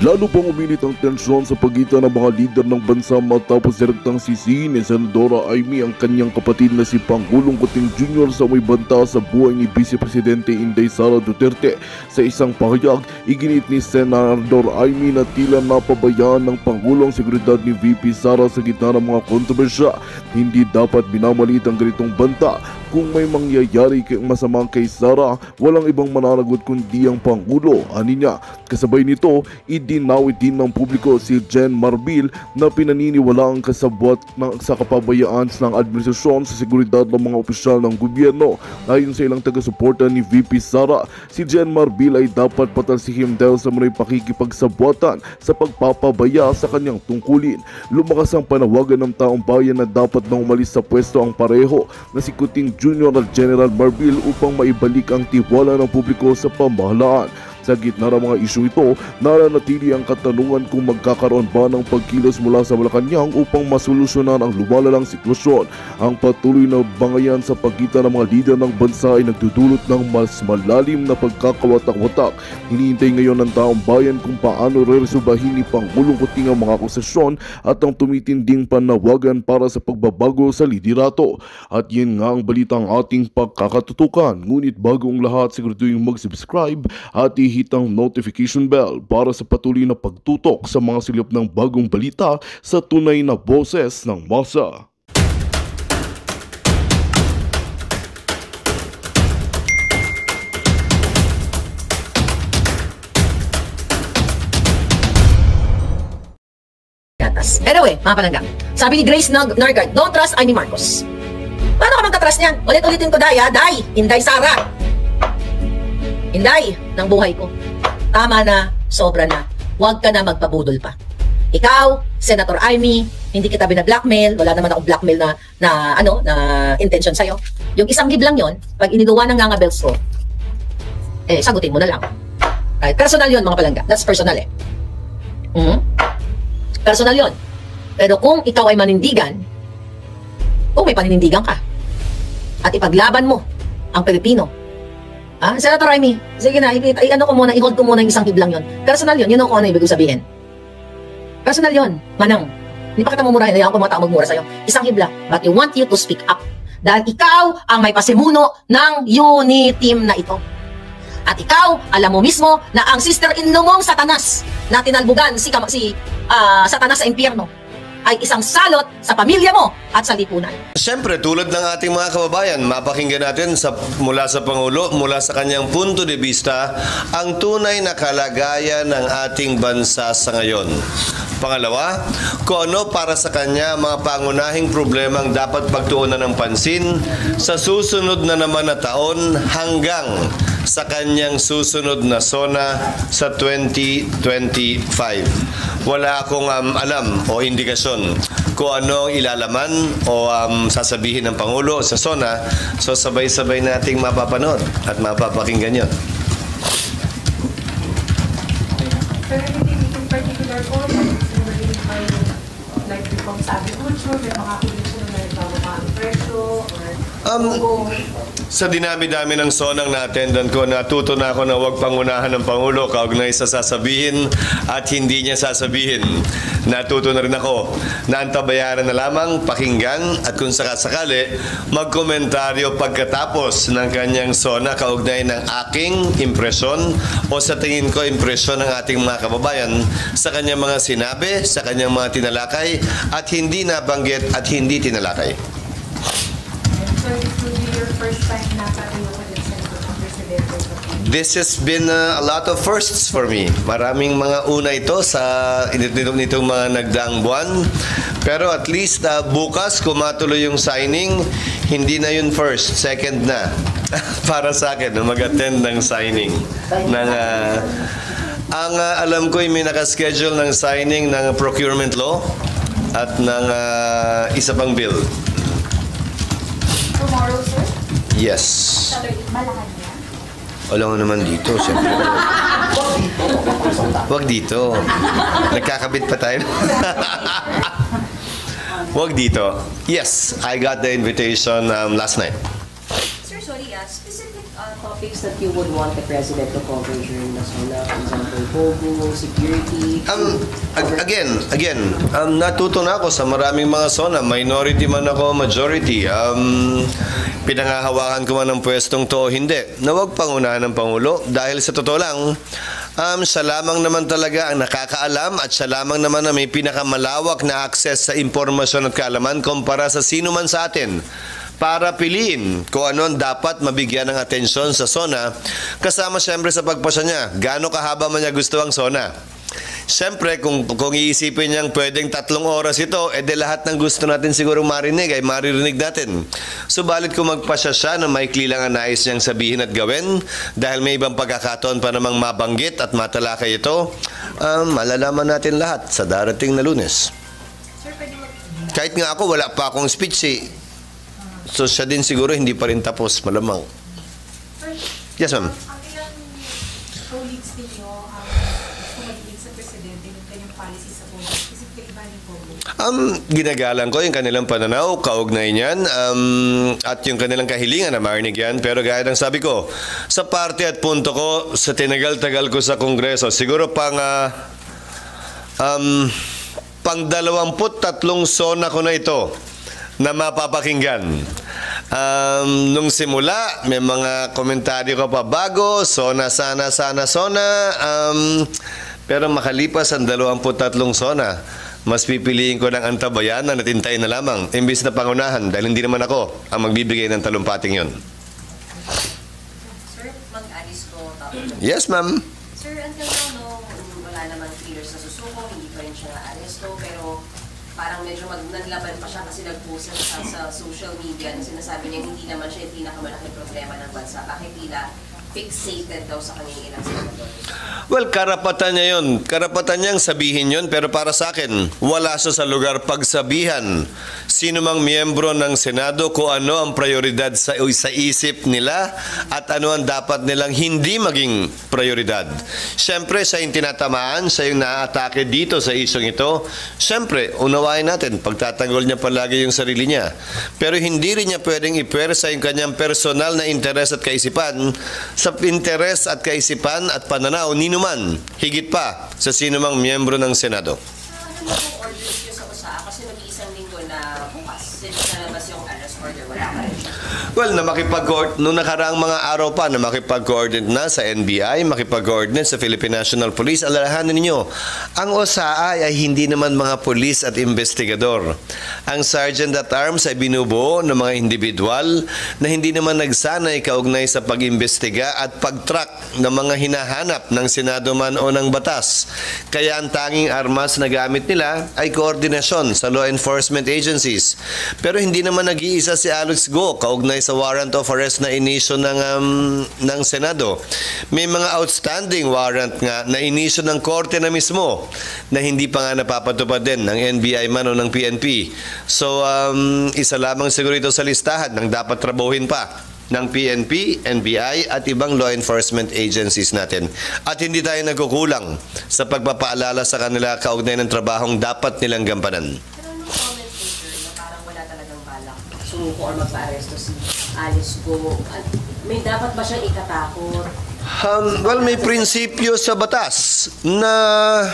Lalo pang uminit ang tensyon sa pagitan ng mga lider ng bansa matapos direktang sisihin ni Senadora Amy ang kanyang kapatid na si Pangulong Kuting Jr. sa may banta sa buhay ni Vice Presidente Inday Sara Duterte. Sa isang pahayag, iginit ni Senador Amy na tila napabayaan ng Pangulong Seguridad ni VP Sara sa gitna ng mga kontrobersya. Hindi dapat minamalit ang ganitong banta. Kung may mangyayari masama kay Sara, walang ibang mananagot kundi ang Pangulo. Ani niya, kasabay nito, idinawit din ng publiko si Jen Marbil na pinaniniwala ang kasabwat sa kapabayaan ng administrasyon sa seguridad ng mga opisyal ng gobyerno. Ayon sa ilang taga-suporta ni VP Sara, si Jen Marbil ay dapat patalsihim dahil sa may pakikipagsabwatan sa pagpapabaya sa kanyang tungkulin. Lumakas ang panawagan ng taong bayan na dapat na umalis sa pwesto ang pareho na si Kuting Jr. at General Marbil upang maibalik ang tiwala ng publiko sa pamahalaan. Sa gitna ng mga isyong ito, nananatili ang katanungan kung magkakaroon ba ng pagkilos mula sa Malacanang upang masolusyonan ang lumalalang sitwasyon. Ang patuloy na bangayan sa pagitan ng mga lider ng bansa ay nagdudulot ng mas malalim na pagkakawatak-watak. Hinihintay ngayon ng taong bayan kung paano reresolbahin ni Pangulong Kuting ang mga akusasyon at ang tumitinding panawagan para sa pagbabago sa liderato. At yan nga ang balitang ating pagkakatutukan. Ngunit bago ang lahat, siguraduhin mag-subscribe at hit ang notification bell para sa patuloy na pagtutok sa mga silip ng bagong balita sa tunay na boses ng masa. Anyway, mga palangga, sabi ni Grace Nargard, don't trust Amy Marcos. Paano ka magka-trust niyan? Ulit-ulitin ko, Day, Inday Sara. Inday ng buhay ko. Tama na, sobra na. Huwag ka na magpabudol pa. Ikaw, Senator Amy, hindi kita bina-blackmail, wala naman akong blackmail na intention sa'yo. Yung isang gib lang yon, pag iniluwa ng nga bells ko, sagutin mo na lang. Right? Personal yon, mga palangga. That's personal Personal yon. Pero kung ikaw ay manindigan, kung may paninindigan ka, at ipaglaban mo ang Pilipino, Senator Amy, sige na, i-hold ko muna yung isang kiblang yon. Personal yon, yun ang kung ano ibig sabihin. Personal yon, manang. Hindi pa kita mumurahin, ayaw ko mga tao magmura sa'yo. Isang kibla, but I want you to speak up. Dahil ikaw ang may pasimuno ng unity team na ito. At ikaw, alam mo mismo na ang sister-in-law mong Satanas na tinalbugan si Satanas sa impyerno ay isang salot sa pamilya mo at sa lipunan. Siyempre, tulad ng ating mga kababayan, mapakinggan natin mula sa Pangulo, mula sa kanyang punto de vista, ang tunay na kalagayan ng ating bansa sa ngayon. Pangalawa, kung ano para sa kanya mga pangunahing problemang dapat pagtuunan ng pansin sa susunod na naman na taon hanggang sa kanyang susunod na SONA sa 2025. Wala akong alam o indikasyon kung ano ilalaman o sasabihin ng Pangulo sa SONA. So sabay-sabay nating mapapanood at mapapakinggan yun. Pero anything in particular po, like kung sabi ko, may mga condition na nagbawa ang presyo or sa dinami-dami ng sonang na-attendan ko, natuto na ako na huwag pangunahan ng Pangulo kaugnay sa sasabihin at hindi niya sasabihin. Natuto na rin ako na antabayaran na lamang, pakinggan at kung sakasakali, magkomentaryo pagkatapos ng kanyang sona kaugnay ng aking impresyon o sa tingin ko impresyon ng ating mga kababayan sa kanyang mga sinabi, sa kanyang mga tinalakay at hindi nabanggit at hindi tinalakay. This has been a lot of firsts for me. Maraming mga una ito sa nitong mga nagdaang buwan. Pero at least bukas kung matuloy yung signing, hindi na yun first, second na. Para sa akin, mag-attend ng signing. Ang alam ko ay may nakaschedule ng signing ng procurement law at ng isa pang bill. Tomorrow, sir? Yes. Malacan. Wala mo naman dito, siyempre. Huwag dito. Nagkakabit pa tayo. Huwag dito. Yes, I got the invitation last night. Sir, sorry, specific topic topics that you would want the President to cover during the SONA? For example, Pogo, security? Again, natuto na ako sa maraming mga SONA. Minority man ako, majority. Pinangahawakan ko man ng pwestong to, hindi. Na huwag pangunahan ng Pangulo. Dahil sa totoo lang, siya lamang naman talaga ang nakakaalam at siya lamang naman na may pinakamalawak na access sa impormasyon at kaalaman kumpara sa sino man sa atin, para piliin kung ano ang dapat mabigyan ng atensyon sa SONA, kasama siyempre sa pagpasya niya. Gaano kahaba man niya gusto ang SONA. Siyempre, kung iisipin niyang pwedeng 3 oras ito, edi lahat ng gusto natin siguro marinig ay maririnig natin. Subalit kung magpasya siya na maikli lang ang nais niyang sabihin at gawin, dahil may ibang pagkakataon pa namang mabanggit at matalakay ito, malalaman natin lahat sa darating na Lunes. Kahit nga ako, wala pa akong speech eh. So siya din siguro hindi pa rin tapos, malamang. Yes, ma'am. Ang ilang colleagues ninyo gusto magiging sa Presidente ng kanyang policy sa Pogo, specifically ba ni Pogo? Ginagalang ko yung kanilang pananaw, kaugnay niyan, at yung kanilang kahilingan na marinig yan. Pero gaya ng sabi ko, sa parte at punto ko, sa tinagal-tagal ko sa Kongreso, siguro pang 23 SONA ko na ito na mapapakinggan. Nung simula, may mga komentaryo ko pa bago, SONA. Pero makalipas ang 23 SONA, mas pipiliin ko ng antabayanan at hintayin na lamang, imbis na pangunahan, dahil hindi naman ako ang magbibigay ng talumpating yon. Sir, mag-alis ko. Yes, ma'am. Sir, until now, wala naman clears na susuko, hindi pa rin siya na-aresto, pero parang medyo naglaban pa siya kasi nag-post siya sa social media na sinasabi niya hindi naman siya yung pinakamalaking problema ng bansa. Bakit tila fixated daw sa kanyang ilang senador? Well, karapatan niya yun. Karapatan niyang sabihin yun, pero para sa akin, wala siya sa lugar pagsabihan. Sino mang miyembro ng Senado kung ano ang prioridad sa isip nila at ano ang dapat nilang hindi maging prioridad. Siyempre, siya yung tinatamaan, siya yung naaatake dito sa isyong ito. Siyempre, unawain natin, pagtatanggol niya palagi yung sarili niya. Pero hindi rin niya pwedeng ipersa yung kanyang personal na interes at kaisipan sa interes at kaisipan at pananaw ni numan, higit pa sa sino mang miyembro ng Senado. Ano mo kung orders niyo sa USA? Kasi nag-iisang linggo na bukas. Since nalabas yung arrest order, wala ka rin siya. Well, noong nakaraang mga araw pa na makipag-coordinate na sa NBI, makipag-coordinate sa Philippine National Police, alalahanin ninyo, ang OSAA ay hindi naman mga pulis at investigador. Ang Sergeant at Arms ay binubuo ng mga individual na hindi naman nagsanay kaugnay sa pag-imbestiga at pag-track ng mga hinahanap ng Senado man o ng batas. Kaya ang tanging armas na gamit nila ay koordinasyon sa law enforcement agencies. Pero hindi naman nag-iisa si Alex Go kaugnay sa warrant of arrest na inisyo ng Senado. May mga outstanding warrant nga na inisyo ng korte na mismo na hindi pa nga napapatupad din ng NBI man o ng PNP. So, isa lamang siguro ito sa listahan ng dapat trabuhin pa ng PNP, NBI at ibang law enforcement agencies natin. At hindi tayo nagkukulang sa pagpapaalala sa kanila kaugnay ng trabahong dapat nilang gampanan. Sumuko or magpa-aresto si Alice Go. May dapat ba siyang ikatakot? Well, may prinsipyo sa batas na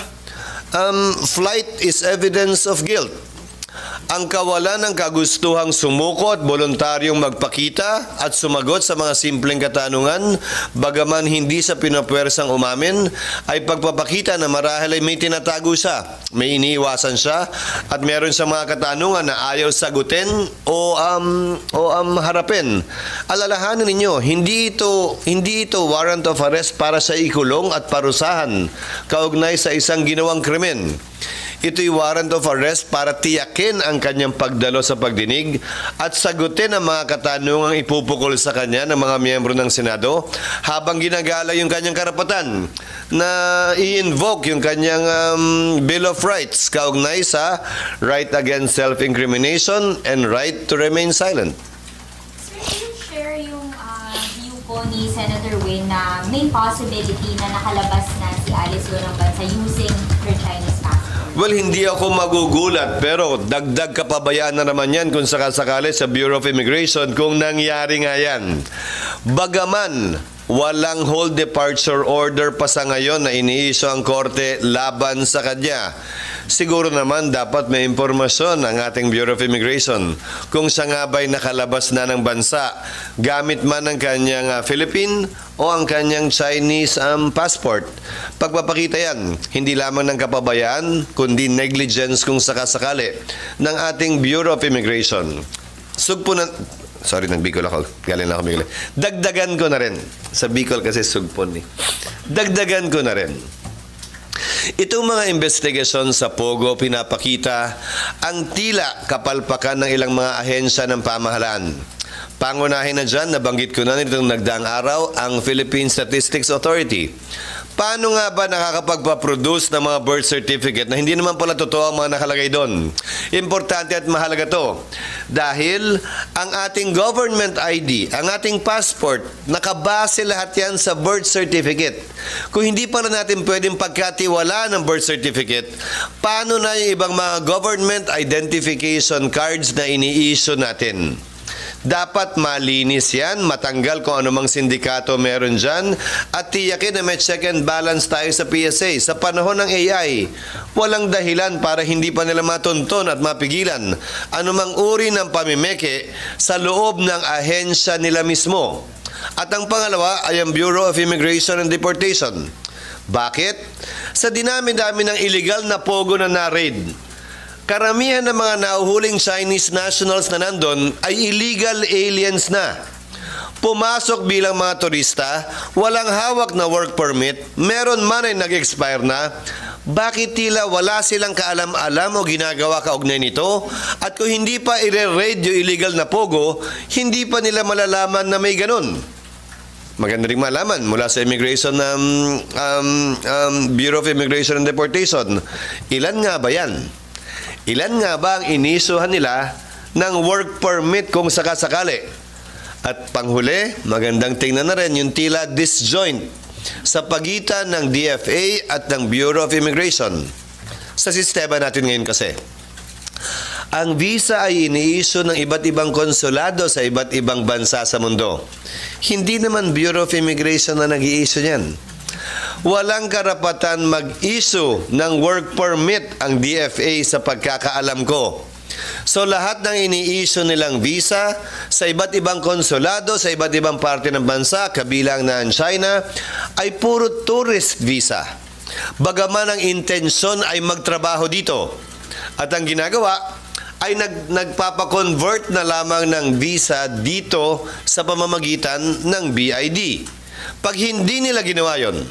flight is evidence of guilt. Ang kawalan ng kagustuhang sumuko at voluntaryong magpakita at sumagot sa mga simpleng katanungan, bagaman hindi sa pinapwersang umamin, ay pagpapakita na marahil ay may tinatago siya, may iniiwasan siya, at meron siyang mga katanungan na ayaw sagutin o harapin. Alalahanin ninyo, hindi ito warrant of arrest para sa ikulong at parusahan kaugnay sa isang ginawang krimen. Ito'y warrant of arrest para tiyakin ang kanyang pagdalo sa pagdinig at sagutin ang mga katanungang ipupukol sa kanya ng mga miyembro ng Senado habang ginagala yung kanyang karapatan na i-invoke yung kanyang Bill of Rights kaugnay sa right against self-incrimination and right to remain silent. Sir, can you share yung view po ni Senator Win na may possibility na nakalabas na si Alice Go ng bansa using her Chinese passport? Well, hindi ako magugulat, pero dagdag kapabayaan na naman yan kung sakasakali sa Bureau of Immigration kung nangyari nga yan. Bagaman walang hold departure order pa sa ngayon na iniisyo ang korte laban sa kanya. Siguro naman dapat may impormasyon ang ating Bureau of Immigration kung siya nga ba'y nakalabas na ng bansa gamit man ang kanyang Philippine o ang kanyang Chinese passport. Pagpapakita yan, hindi lamang ng kapabayaan kundi negligence kung sakasakali ng ating Bureau of Immigration. Sugpo na... Sorry, nag-Bicol ako. Galing na ako Bicol. Dagdagan ko na rin. Sa Bicol kasi sugpon eh. Dagdagan ko na rin. Itong mga investigasyon sa Pogo pinapakita ang tila kapalpakan ng ilang mga ahensya ng pamahalaan. Pangunahin na dyan, nabanggit ko na nitong nagdaang araw, ang Philippine Statistics Authority. Paano nga ba nakakapagpaproduce ng mga birth certificate na hindi naman pala totoo ang mga nakalagay doon? Importante at mahalaga to. Dahil ang ating government ID, ang ating passport, nakabase lahat yan sa birth certificate. Kung hindi pala natin pwedeng pagkatiwala ng birth certificate, paano na yung ibang mga government identification cards na ini-issue natin? Dapat malinis yan, matanggal kung anumang sindikato meron dyan, at tiyakin na may check and balance tayo sa PSA. Sa panahon ng AI, walang dahilan para hindi pa nila matunton at mapigilan anumang uri ng pamimeke sa loob ng ahensya nila mismo. At ang pangalawa ay ang Bureau of Immigration and Deportation. Bakit? Sa dinami-dami ng illegal na pogo na na-raid, karamihan ng mga nahuhuling Chinese nationals na nandun ay illegal aliens na. Pumasok bilang mga turista, walang hawak na work permit, meron man ay nag-expire na. Bakit tila wala silang kaalam-alam o ginagawa kaugnay nito? At kung hindi pa i-raid yung illegal na pogo, hindi pa nila malalaman na may ganun. Maganda rin malaman mula sa Immigration Bureau of Immigration and Deportation. Ilan nga ba yan? Ilan nga ba ang inisuhan nila ng work permit kung sakasakali? At panghuli, magandang tingnan na rin yung tila disjoint sa pagitan ng DFA at ng Bureau of Immigration. Sa sistema natin ngayon kasi, ang visa ay ini-issue ng iba't ibang konsulado sa iba't ibang bansa sa mundo. Hindi naman Bureau of Immigration na nag-i-issue niyan. Walang karapatan mag-issue ng work permit ang DFA sa pagkakaalam ko. So lahat ng ini-issue nilang visa sa iba't ibang konsulado sa iba't ibang parte ng bansa, kabilang na ang China, ay puro tourist visa. Bagaman ang intensyon ay magtrabaho dito. At ang ginagawa ay nagpapakonvert na lamang ng visa dito sa pamamagitan ng BID. Pag hindi nila ginawa yon,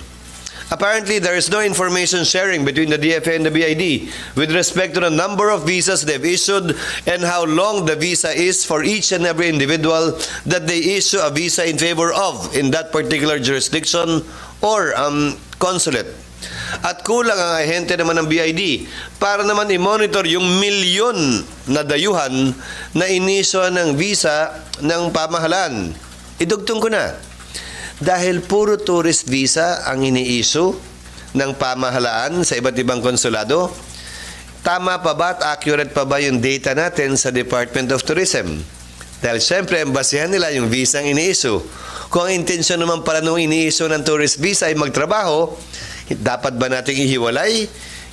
apparently there is no information sharing between the DFA and the BID with respect to the number of visas they've issued and how long the visa is for each and every individual that they issue a visa in favor of in that particular jurisdiction or consulate. At kulang ang ahente naman ng BID para naman i-monitor yung milyon na dayuhan na inisyo ng visa ng pamahalaan. Idugtong ko na. Dahil puro tourist visa ang ini-issue ng pamahalaan sa iba't ibang konsulado, tama pa ba at accurate pa ba yung data natin sa Department of Tourism? Dahil siyempre, ang basihan nila yung visa ang ini-issue. Kung ang intensyon naman pala nung ini-issue ng tourist visa ay magtrabaho, dapat ba nating ihiwalay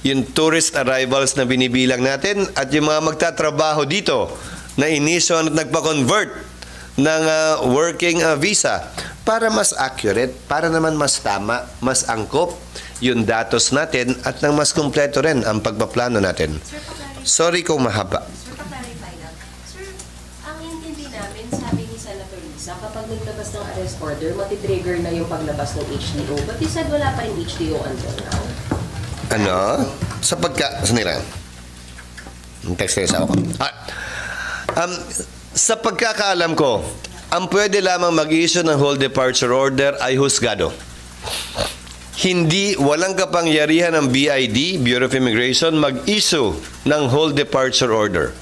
yung tourist arrivals na binibilang natin at yung mga magtatrabaho dito na in-issue at nagpa-convert ng working visa para mas accurate, para naman mas tama, mas angkop yung datos natin at nang mas kumpleto rin ang pagpaplano natin. Sorry kung mahaba. Sir, pa-clarify lang. Sir, ang intindi namin, sabi ni Senator Lisa, kapag naglabas ng arrest order, matitrigger na yung paglabas ng HDO. But you said wala pa rin HDO until now. Ano? Sa sanila. Text kayo sa ako. Sa pagkakaalam ko, ang pwede lamang mag-issue ng hold departure order ay husgado. Walang kapangyarihan ng BID, Bureau of Immigration, mag-issue ng hold departure order.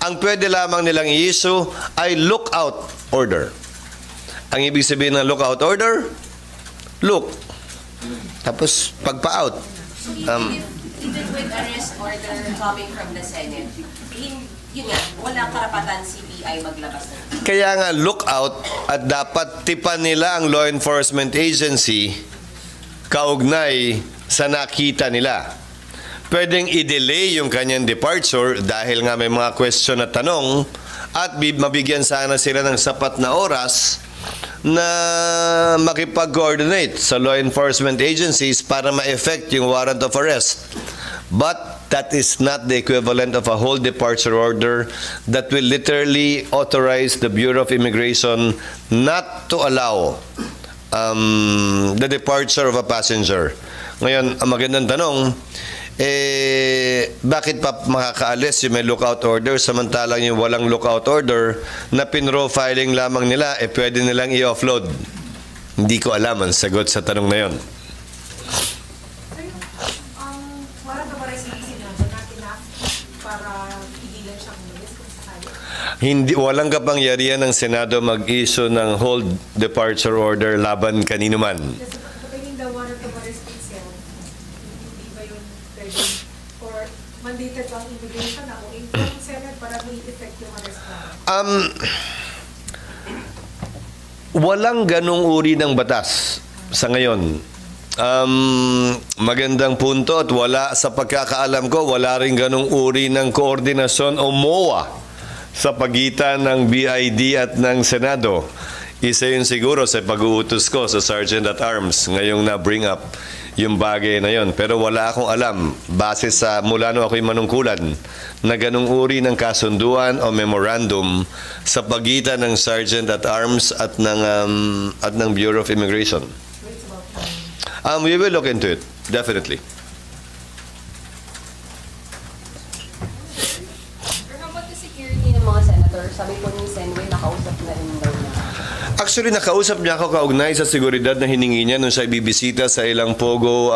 Ang pwede lamang nilang i-issue ay lookout order. Ang ibig sabihin ng lookout order, look. Tapos pagpa-out. Even with arrest order coming from the Senate, yun nga, walang karapatan si PI maglabas ng Kaya nga, look out at dapat tipan nila ang law enforcement agency kaugnay sa nakita nila. Pwedeng i-delay yung kanyang departure dahil nga may mga question at tanong at mabigyan sana sila ng sapat na oras na makipag-coordinate sa law enforcement agencies para ma-effect yung warrant of arrest. But that is not the equivalent of a whole departure order that will literally authorize the Bureau of Immigration not to allow the departure of a passenger. Ngayon, ang magandang tanong, bakit pa makakaalis yung may lookout order samantalang yung walang lookout order na pinrofiling lamang nila, pwede nilang i-offload? Hindi ko alam ang sagot sa tanong na yon. Warrant of arrest ng Senado not enough para pigilan siyang umalis kung sakali? Walang kapangyarihan ng Senado mag-issue ng hold departure order laban kanino man. Kasi pagdating the warrant of arrest itself, hindi ba yun pwede? Or mandated ang immigration na kung yung Senate para may effect yung arrest warrant? Walang ganong uri ng batas sa ngayon. Magandang punto at wala sa pagkakaalam ko, wala rin ganong uri ng koordinasyon o MOA sa pagitan ng BID at ng Senado. Isa yun siguro sa pag-uutos ko sa Sergeant at Arms ngayong na-bring up yung bagay na yon. Pero wala akong alam, base sa mula nung ako'y manungkulan, na ganung uri ng kasunduan o memorandum sa pagitan ng Sergeant at Arms at ng Bureau of Immigration. We will look into it, definitely. How about the security ng mga senator? Sabi po ni Senway, nakausap na rin daw niya. Actually, nakausap niya ako kaugnay sa seguridad na hiningi niya nung siya bibisita sa ilang pogo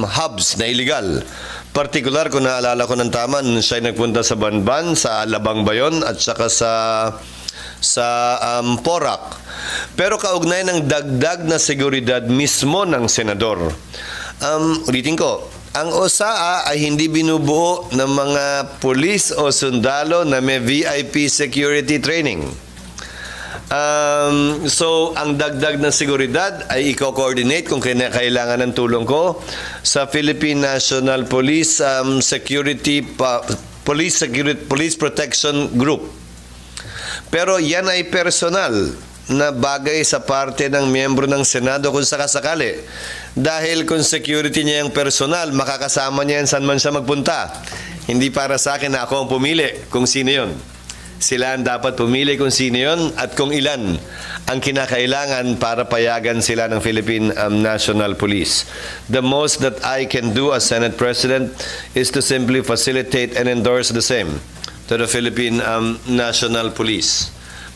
hubs na illegal. Partikular, kung naalala ko ng tama, nung siya nagpunta sa Banban, sa Alabang Bayon, at saka sa Porac. Pero kaugnay ng dagdag na seguridad mismo ng senador. Ulitin ko, ang OSAA ay hindi binubuo ng mga pulis o sundalo na may VIP security training. So, ang dagdag na seguridad ay i-coordinate kung kailangan ng tulong ko sa Philippine National Police Police Protection Group. Pero yan ay personal na bagay sa parte ng miyembro ng Senado kung sakasakali. Dahil kung security niya yung personal, makakasama niya yan saan man siya magpunta. Hindi para sa akin na ako ang pumili kung sino yun. Sila ang dapat pumili kung sino yun at kung ilan ang kinakailangan para payagan sila ng Philippine National Police. The most that I can do as Senate President is to simply facilitate and endorse the same to the Philippine National Police.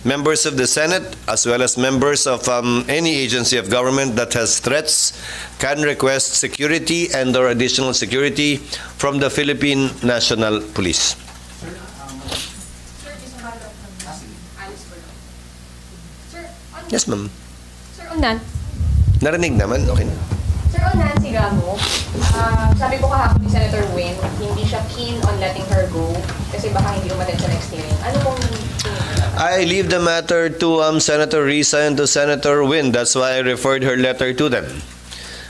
Members of the Senate, as well as members of any agency of government that has threats, can request security and/or additional security from the Philippine National Police. Yes, ma'am. Sir, on that, Narinig naman, okay na. Sir, on Nancy Gamo, sabi ko kahapon ni Senator Win, hindi siya keen on letting her go kasi baka hindi umattend sa next hearing. Ano pong I leave the matter to Senator Risa and to Senator Win. That's why I referred her letter to them.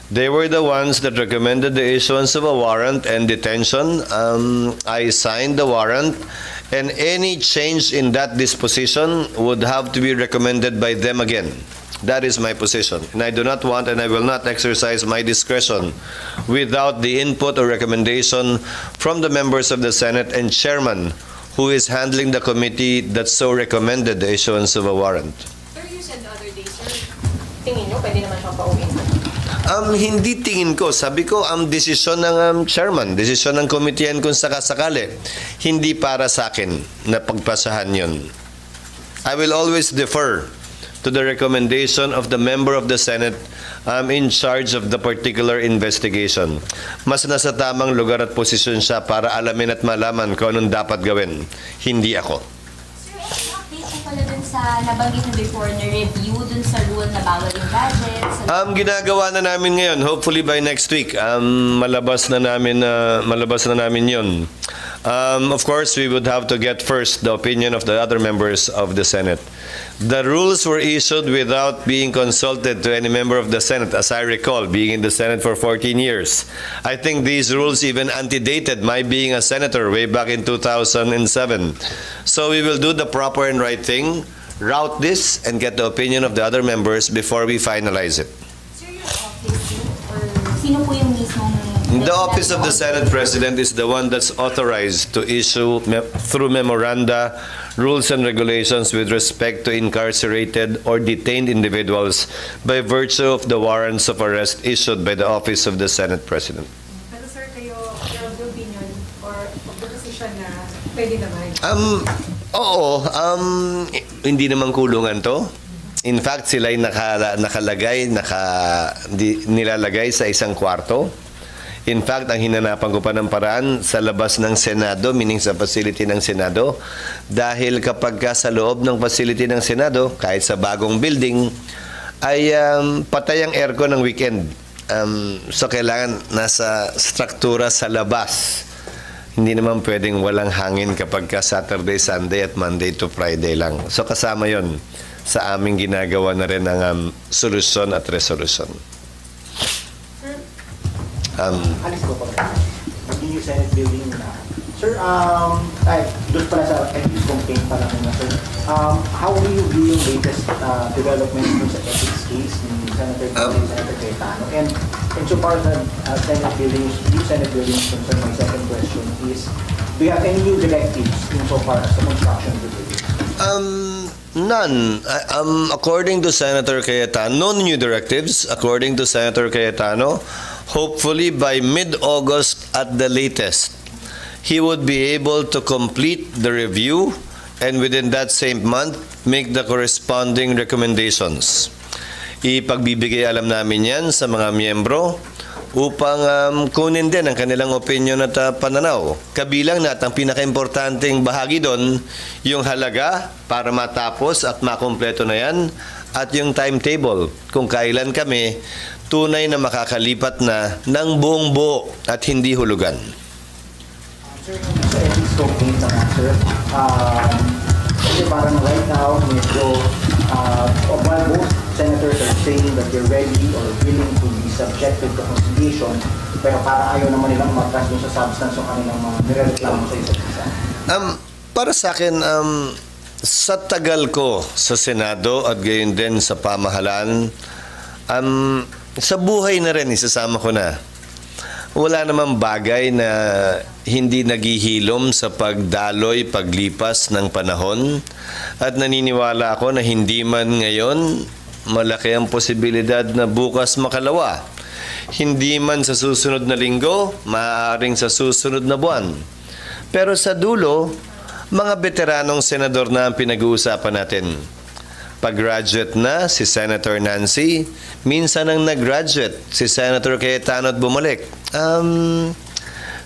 They were the ones that recommended the issuance of a warrant and detention. I signed the warrant, and any change in that disposition would have to be recommended by them again. That is my position. And I do not want and I will not exercise my discretion without the input or recommendation from the members of the Senate and chairman who is handling the committee that so recommended the issuance of a warrant. Sir, you said the other day, sir, tingin nyo pwede naman siyang pauwiin? Hindi tingin ko. Sabi ko, ang desisyon ng chairman, desisyon ng komiteyan kung sakasakali. Hindi para sa akin na pagpasahan yun. I will always defer to the recommendation of the member of the Senate in charge of the particular investigation. Mas nasa tamang lugar at posisyon siya para alamin at malaman kung anong dapat gawin. Hindi ako. Sir, update ko pala dun sa sa nabanggit na before na review dun sa rule na bawal yung gadgets? Ginagawa na namin ngayon. Hopefully by next week, malabas na namin yun. Of course, we would have to get first the opinion of the other members of the Senate. The rules were issued without being consulted to any member of the Senate, as I recall, being in the Senate for 14 years. I think these rules even antedated my being a senator way back in 2007. So we will do the proper and right thing, route this, and get the opinion of the other members before we finalize it. Sir, your office or sino po yung mismong... The Office of the Senate President is the one that's authorized to issue through memoranda rules and regulations with respect to incarcerated or detained individuals by virtue of the warrants of arrest issued by the Office of the Senate President. Pero sir, kayo, your opinion or of the decision na pwede naman? Oo, hindi naman kulungan to. In fact, sila'y nilalagay sa isang kwarto. In fact, ang hinanapan ko pa ng paraan sa labas ng Senado, meaning sa facility ng Senado, dahil kapag sa loob ng facility ng Senado, kahit sa bagong building, ay patay ang aircon ng weekend. So kailangan nasa struktura sa labas. Hindi naman pwedeng walang hangin kapag Saturday, Sunday at Monday to Friday lang. So kasama yon sa aming ginagawa na rin ng solusyon at resolution. Alis ko pa. Maging yung Senate building na. Sir, doon pala sa ethics complaint pala na, sir. How do you view yung latest developments sa ethics case ni Senator Cayetano? And so far as Senate buildings, concerned, my second question is, do you have any new directives in so far as the construction of the building? None. According to Senator Cayetano, no new directives. According to Senator Cayetano, hopefully by mid-August at the latest, he would be able to complete the review and within that same month, make the corresponding recommendations. Ipagbibigay alam namin yan sa mga miyembro upang kunin din ang kanilang opinion at pananaw. Kabilang na at ang pinaka-importanting bahagi doon, yung halaga para matapos at makumpleto na yan at yung timetable kung kailan kami tunay na makakalipat na ng buong buo at hindi hulugan. Sir, sa ethics complaint na sir, kasi parang right now, medyo, while both senators are saying that they're ready or willing to be subjected to conciliation, pero para ayaw naman nilang matras dun sa substance ng kanilang mga nirereklamo sa isa't isa. Para sa akin, sa tagal ko sa Senado at gayon din sa pamahalaan, sa buhay na rin, isasama ko na. Wala namang bagay na hindi naghihilom sa pagdaloy, paglipas ng panahon. At naniniwala ako na hindi man ngayon, malaki ang posibilidad na bukas makalawa. Hindi man sa susunod na linggo, maaaring sa susunod na buwan. Pero sa dulo, mga veteranong senador na ang pinag-uusapan natin. Pag-graduate na si Senator Nancy, minsan ang nag-graduate si Senator Cayetano at bumalik.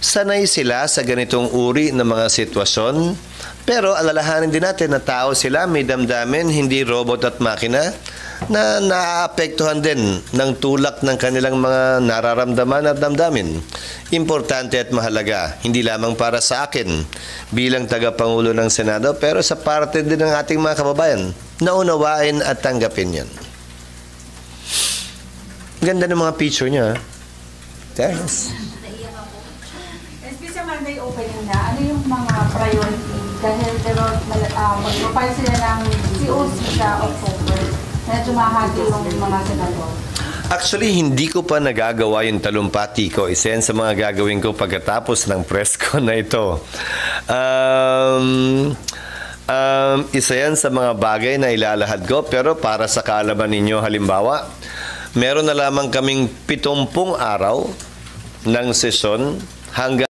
Sanay sila sa ganitong uri ng mga sitwasyon, pero alalahanin din natin na tao sila, may damdamin, hindi robot at makina, na naaapektuhan din ng tulak ng kanilang mga nararamdaman at damdamin. Importante at mahalaga, hindi lamang para sa akin bilang tagapangulo ng Senado, pero sa parte din ng ating mga kababayan na unawain at tanggapin yan. Ganda ng mga picture niya. Thanks. Especially Monday opening na, ano yung mga priority? Dahil mag-profile sila ng COC sa October. Medyo mahati yung mga senador. Actually, hindi ko pa nagagawa yung talumpati ko. Isa yan sa mga gagawin ko pagkatapos ng press ko na ito. Isa yan sa mga bagay na ilalahad ko, pero para sa kaalaman ninyo, halimbawa, meron na lamang kaming 70 araw ng sesyon hanggang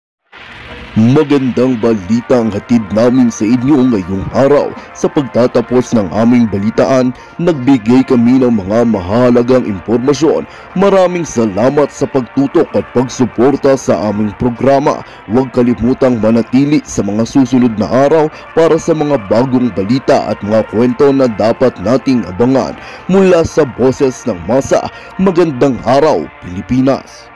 Magandang balita ang hatid namin sa inyo ngayong araw. Sa pagtatapos ng aming balitaan, nagbigay kami ng mga mahalagang impormasyon. Maraming salamat sa pagtutok at pagsuporta sa aming programa. Huwag kalimutang manatili sa mga susunod na araw para sa mga bagong balita at mga kwento na dapat nating abangan. Mula sa Boses ng Masa, magandang araw Pilipinas!